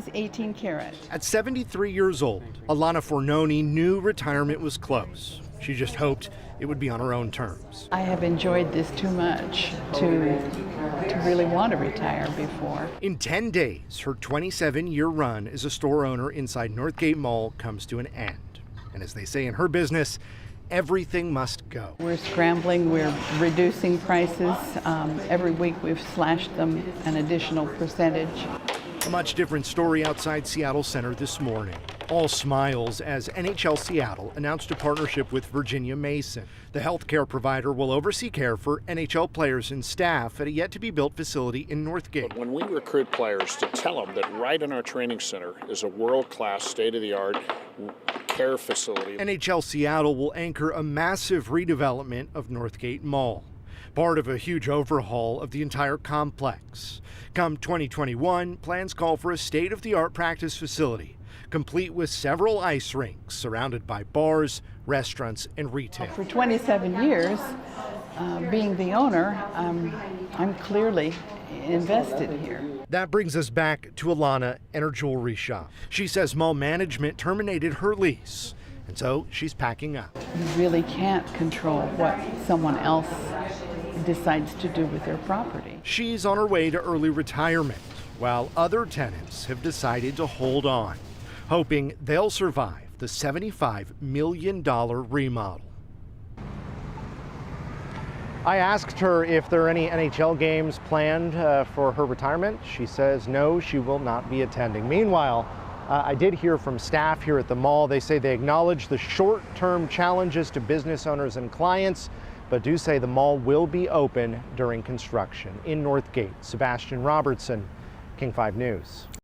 It's 18 karat. At 73 years old, Alana Fornoni knew retirement was close. She just hoped it would be on her own terms. I have enjoyed this too much to really want to retire before. In 10 days, her 27-year run as a store owner inside Northgate Mall comes to an end. And as they say in her business, everything must go. We're scrambling, we're reducing prices. Every week we've slashed them an additional percentage. A much different story outside Seattle Center this morning. All smiles as NHL Seattle announced a partnership with Virginia Mason. The healthcare provider will oversee care for NHL players and staff at a yet-to-be-built facility in Northgate. When we recruit players, to tell them that right in our training center is a world-class, state-of-the-art care facility. NHL Seattle will anchor a massive redevelopment of Northgate Mall, part of a huge overhaul of the entire complex. Come 2021, plans call for a state-of-the-art practice facility, complete with several ice rinks surrounded by bars, restaurants, and retail. For 27 years, being the owner, I'm clearly invested here. That brings us back to Alana and her jewelry shop. She says mall management terminated her lease, and so she's packing up. You really can't control what someone else decides to do with their property. She's on her way to early retirement, while other tenants have decided to hold on, hoping they'll survive the $75 million remodel. I asked her if there are any NHL games planned for her retirement. She says no, she will not be attending. Meanwhile, I did hear from staff here at the mall. They say they acknowledge the short-term challenges to business owners and clients, but do say the mall will be open during construction. In Northgate, Sebastian Robertson, King 5 News.